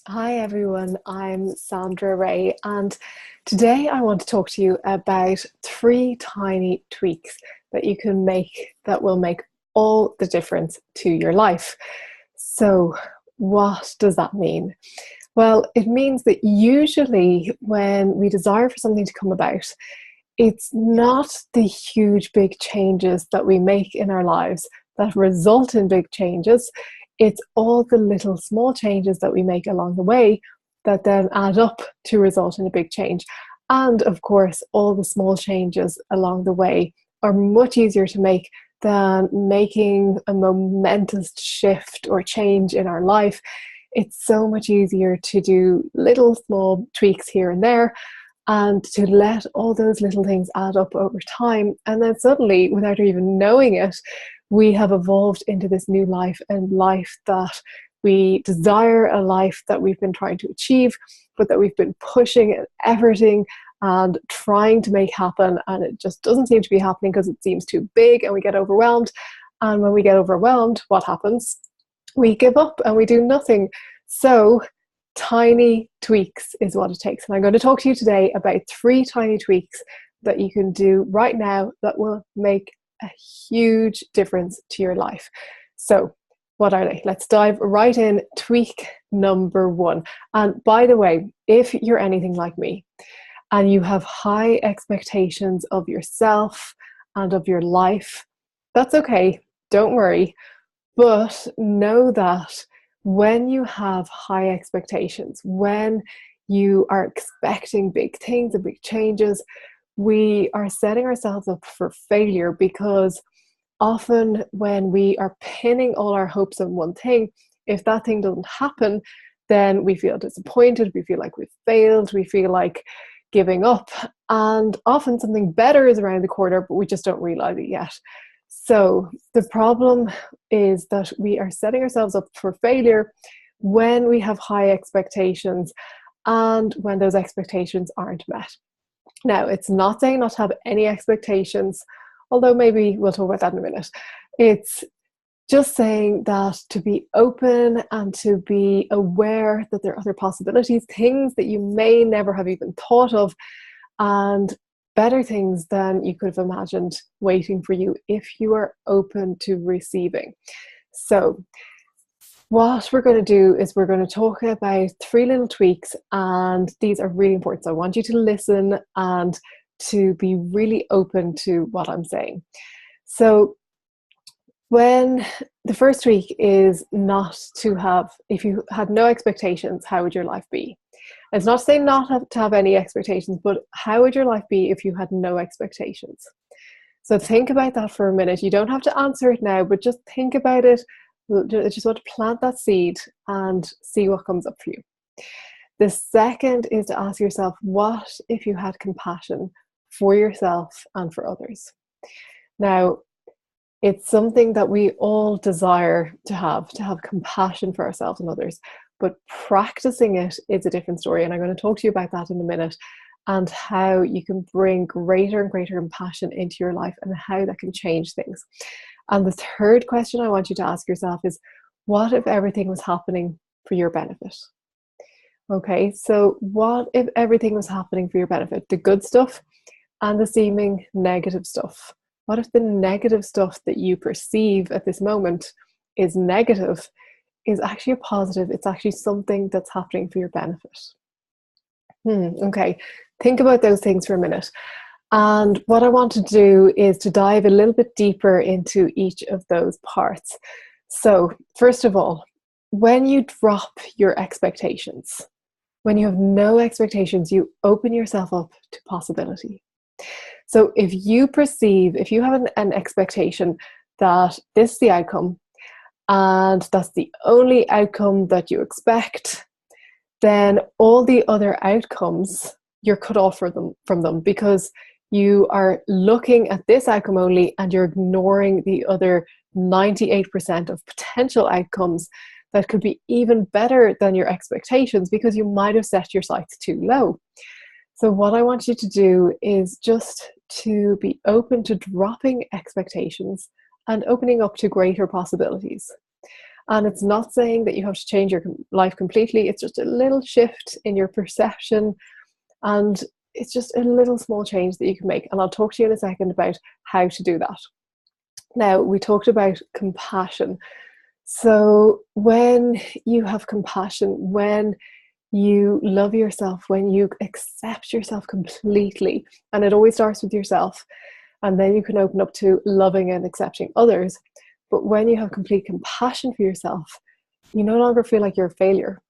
Hi everyone, I'm Sandra Ray, and today I want to talk to you about three tiny tweaks that you can make that will make all the difference to your life. So, what does that mean? Well, it means that usually when we desire for something to come about, it's not the huge big changes that we make in our lives that result in big changes. It's all the little small changes that we make along the way that then add up to result in a big change. And of course, all the small changes along the way are much easier to make than making a momentous shift or change in our life. It's so much easier to do little small tweaks here and there and to let all those little things add up over time. And then suddenly, without even knowing it, we have evolved into this new life and life that we desire, a life that we've been trying to achieve, but that we've been pushing and efforting and trying to make happen. And it just doesn't seem to be happening because it seems too big and we get overwhelmed. And when we get overwhelmed, what happens? We give up and we do nothing. So tiny tweaks is what it takes. And I'm going to talk to you today about three tiny tweaks that you can do right now that will make a huge difference to your life. So, what are they? Let's dive right in. Tweak number one. And by the way, if you're anything like me and you have high expectations of yourself and of your life, that's okay. Don't worry. But know that when you have high expectations, when you are expecting big things and big changes, we are setting ourselves up for failure, because often when we are pinning all our hopes on one thing, if that thing doesn't happen, then we feel disappointed, we feel like we've failed, we feel like giving up, and often something better is around the corner, but we just don't realize it yet. So the problem is that we are setting ourselves up for failure when we have high expectations and when those expectations aren't met. Now, it's not saying not to have any expectations, although maybe we'll talk about that in a minute. It's just saying that to be open and to be aware that there are other possibilities, things that you may never have even thought of, and better things than you could have imagined waiting for you if you are open to receiving. So, what we're going to do is we're going to talk about three little tweaks, and these are really important. So I want you to listen and to be really open to what I'm saying. So when the first tweak is not to have, if you had no expectations, how would your life be? It's not saying not to have any expectations, but how would your life be if you had no expectations? So think about that for a minute. You don't have to answer it now, but just think about it. I just want to plant that seed and see what comes up for you. The second is to ask yourself, what if you had compassion for yourself and for others? Now, it's something that we all desire to have compassion for ourselves and others, but practicing it is a different story. And I'm going to talk to you about that in a minute, and how you can bring greater and greater compassion into your life and how that can change things. And the third question I want you to ask yourself is, what if everything was happening for your benefit? Okay, so what if everything was happening for your benefit? The good stuff and the seeming negative stuff. What if the negative stuff that you perceive at this moment is negative, is actually a positive? It's actually something that's happening for your benefit. Okay, think about those things for a minute. And what I want to do is to dive a little bit deeper into each of those parts. So, first of all, when you drop your expectations, when you have no expectations, you open yourself up to possibility. So if you have an expectation that this is the outcome, and that's the only outcome that you expect, then all the other outcomes, you're cut off from them, because you are looking at this outcome only and you're ignoring the other 98% of potential outcomes that could be even better than your expectations, because you might have set your sights too low. So what I want you to do is just to be open to dropping expectations and opening up to greater possibilities. And it's not saying that you have to change your life completely. It's just a little shift in your perception. And it's just a little small change that you can make. And I'll talk to you in a second about how to do that. Now, we talked about compassion. So when you have compassion, when you love yourself, when you accept yourself completely, and it always starts with yourself, and then you can open up to loving and accepting others. But when you have complete compassion for yourself, you no longer feel like you're a failure.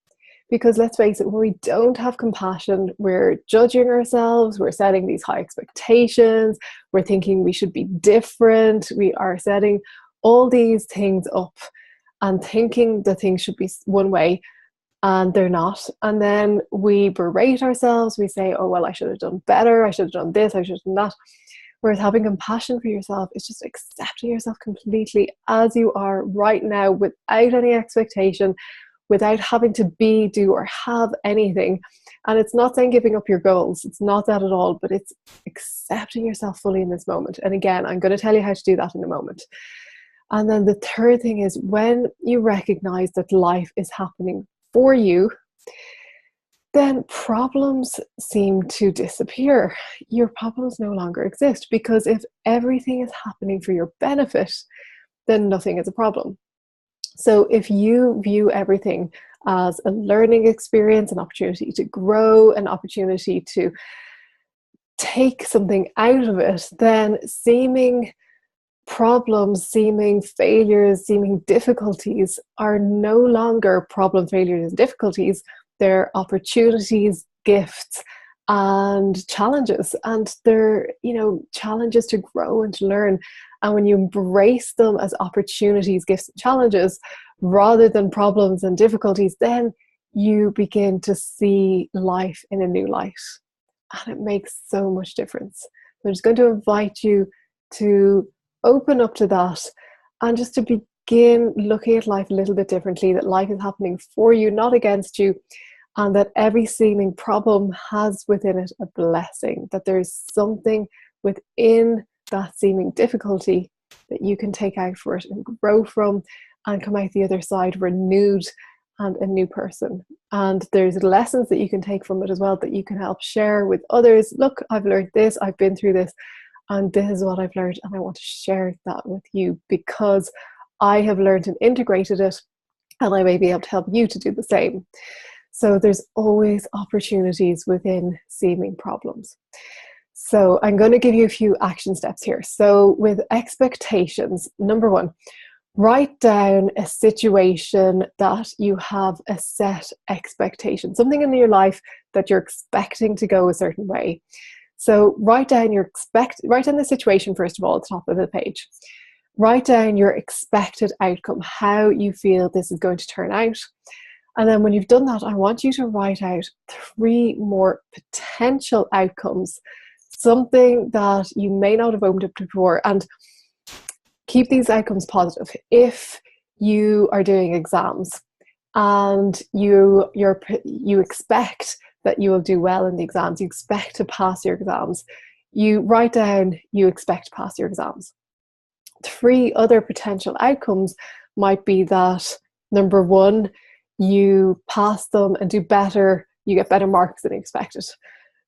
Because let's face it, when we don't have compassion, we're judging ourselves, we're setting these high expectations, we're thinking we should be different, we are setting all these things up and thinking that things should be one way and they're not. And then we berate ourselves, we say, oh, well, I should have done better, I should have done this, I should have done that. Whereas having compassion for yourself is just accepting yourself completely as you are right now without any expectation, without having to be, do, or have anything. And it's not saying giving up your goals. It's not that at all, but it's accepting yourself fully in this moment. And again, I'm going to tell you how to do that in a moment. And then the third thing is when you recognize that life is happening for you, then problems seem to disappear. Your problems no longer exist, because if everything is happening for your benefit, then nothing is a problem. So if you view everything as a learning experience, an opportunity to grow, an opportunity to take something out of it, then seeming problems, seeming failures, seeming difficulties are no longer problem, failures, and difficulties. They're opportunities, gifts, and challenges. And they're, challenges to grow and to learn. And when you embrace them as opportunities, gifts, and challenges, rather than problems and difficulties, then you begin to see life in a new light. And it makes so much difference. I'm just going to invite you to open up to that and just to begin looking at life a little bit differently, that life is happening for you, not against you, and that every seeming problem has within it a blessing, that there's something within that seeming difficulty that you can take out for it and grow from and come out the other side renewed and a new person. And there's lessons that you can take from it as well that you can help share with others. Look, I've learned this, I've been through this, and this is what I've learned, and I want to share that with you because I have learned and integrated it, and I may be able to help you to do the same. So there's always opportunities within seeming problems. So I'm going to give you a few action steps here. So with expectations, number one, write down a situation that you have a set expectation, something in your life that you're expecting to go a certain way. So write down the situation first of all at the top of the page. Write down your expected outcome, how you feel this is going to turn out. And then when you've done that, I want you to write out 3 more potential outcomes, something that you may not have opened up to before, and keep these outcomes positive. If you are doing exams and you expect that you will do well in the exams, you expect to pass your exams, you write down you expect to pass your exams. 3 other potential outcomes might be that, number 1, you pass them and do better, you get better marks than expected.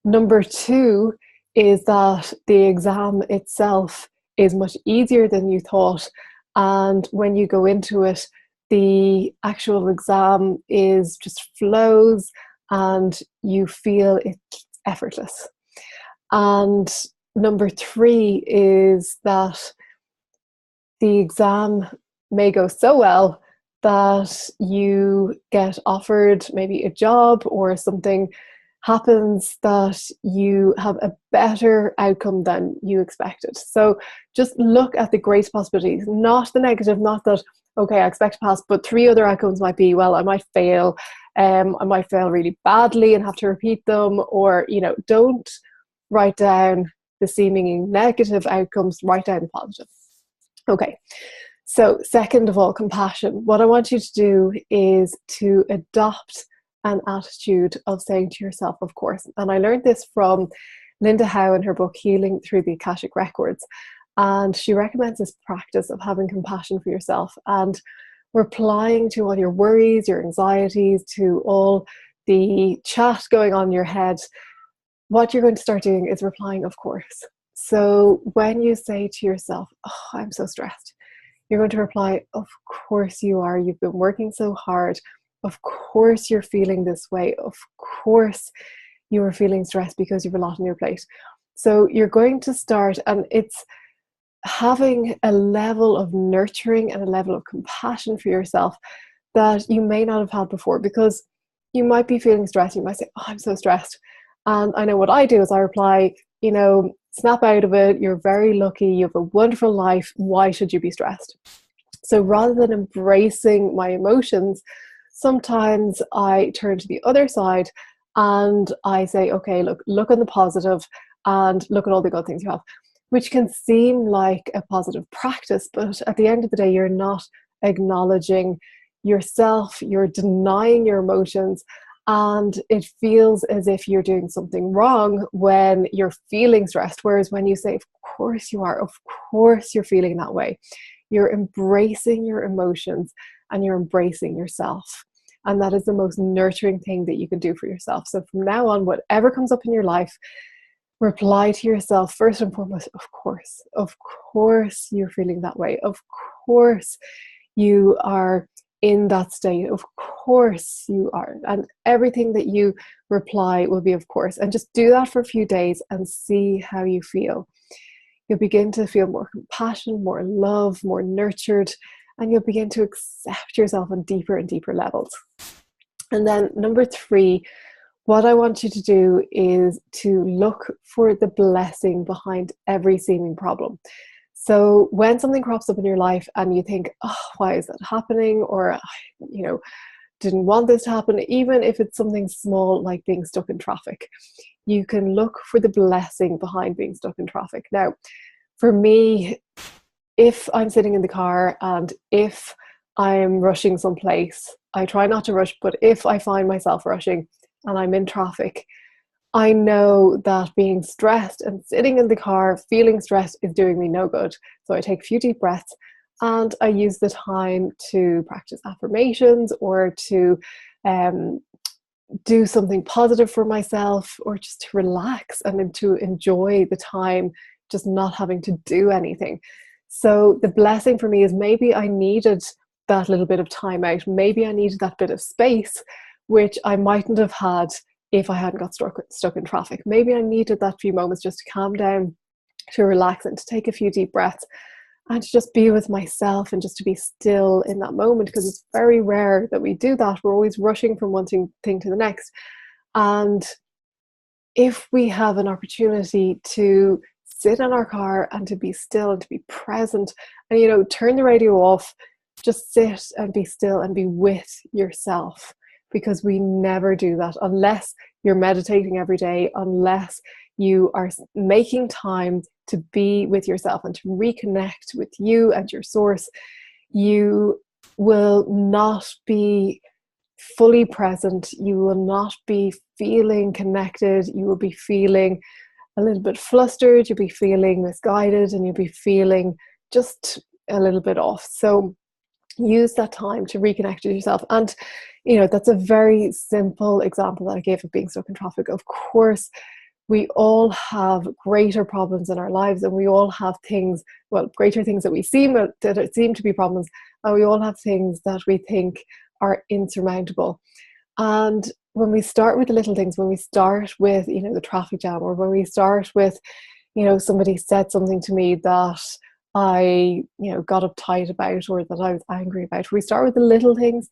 Number 2 is that the exam itself is much easier than you thought, and when you go into it, the actual exam is just flows and you feel it's effortless. And number 3 is that the exam may go so well that you get offered maybe a job, or something happens that you have a better outcome than you expected. So just look at the great possibilities, not the negative, not that, okay, I expect to pass, but 3 other outcomes might be, well, I might fail, I might fail really badly and have to repeat them, or, don't write down the seemingly negative outcomes, write down the positive. Okay. So second of all, compassion. What I want you to do is to adopt an attitude of saying to yourself, of course. And I learned this from Linda Howe in her book, Healing Through the Akashic Records. And she recommends this practice of having compassion for yourself. And replying to all your worries, your anxieties, to all the chat going on in your head, what you're going to start doing is replying, of course. So when you say to yourself, oh, I'm so stressed, you're going to reply, of course you are. You've been working so hard. Of course you're feeling this way. Of course you are feeling stressed because you have a lot on your plate. So you're going to start, and it's having a level of nurturing and a level of compassion for yourself that you may not have had before, because you might be feeling stressed. You might say, oh, I'm so stressed. And I know what I do is I reply, snap out of it. You're very lucky. You have a wonderful life. Why should you be stressed? So rather than embracing my emotions, sometimes I turn to the other side and I say, okay, look on the positive and look at all the good things you have, which can seem like a positive practice, but at the end of the day, you're not acknowledging yourself, you're denying your emotions, and it feels as if you're doing something wrong when you're feeling stressed. Whereas when you say, of course you are, of course you're feeling that way, you're embracing your emotions and you're embracing yourself. And that is the most nurturing thing that you can do for yourself. So from now on, whatever comes up in your life, reply to yourself first and foremost, of course you're feeling that way. Of course you are in that state. Of course you are. And everything that you reply will be of course. And just do that for a few days and see how you feel. You'll begin to feel more compassion, more love, more nurtured, and you'll begin to accept yourself on deeper and deeper levels. And then number 3, what I want you to do is to look for the blessing behind every seeming problem. So when something crops up in your life and you think, oh, why is that happening? Or, didn't want this to happen, even if it's something small like being stuck in traffic, you can look for the blessing behind being stuck in traffic. Now, for me, if I'm sitting in the car and if I'm rushing someplace, I try not to rush, but if I find myself rushing and I'm in traffic, I know that being stressed and sitting in the car feeling stressed is doing me no good. So I take a few deep breaths and I use the time to practice affirmations or to do something positive for myself, or just to relax and to enjoy the time, just not having to do anything. So the blessing for me is maybe I needed that little bit of time out. Maybe I needed that bit of space, which I mightn't have had if I hadn't got stuck in traffic. Maybe I needed that few moments just to calm down, to relax, and to take a few deep breaths, and to just be with myself and just to be still in that moment, because it's very rare that we do that. We're always rushing from one thing to the next. And if we have an opportunity to sit in our car and to be still and to be present and, turn the radio off, just sit and be still and be with yourself, because we never do that unless you're meditating every day, unless you are making time to be with yourself and to reconnect with you and your source. You will not be fully present. You will not be feeling connected. You will be feeling a little bit flustered. You'll be feeling misguided, and you'll be feeling just a little bit off. So use that time to reconnect with yourself. And that's a very simple example that I gave of being stuck in traffic. Of course, we all have greater problems in our lives, and we all have things, greater things that seem to be problems, and we all have things that we think are insurmountable. And when we start with the little things, when we start with the traffic jam, or when we start with somebody said something to me that I got uptight about, or that I was angry about, we start with the little things,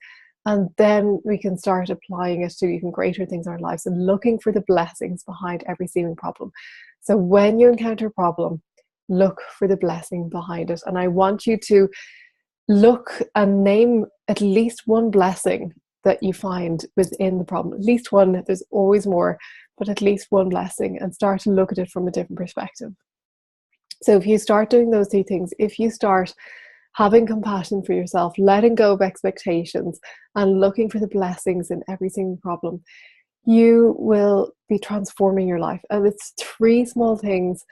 and then we can start applying it to even greater things in our lives and looking for the blessings behind every seeming problem. So when you encounter a problem, look for the blessing behind it. And I want you to look and name at least one blessing that you find within the problem. At least one. There's always more, but at least one blessing, and start to look at it from a different perspective. So if you start doing those 3 things, if you start having compassion for yourself, letting go of expectations, and looking for the blessings in every single problem, you will be transforming your life. And it's 3 small things,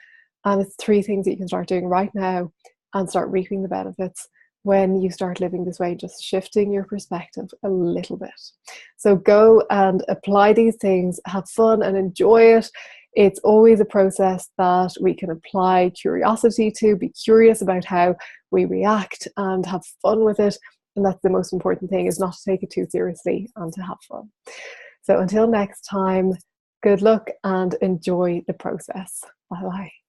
and it's 3 things that you can start doing right now and start reaping the benefits when you start living this way, just shifting your perspective a little bit. So go and apply these things, have fun and enjoy it. It's always a process that we can apply curiosity to, be curious about how we react and have fun with it. And that's the most important thing, is not to take it too seriously and to have fun. So until next time, good luck and enjoy the process. Bye bye.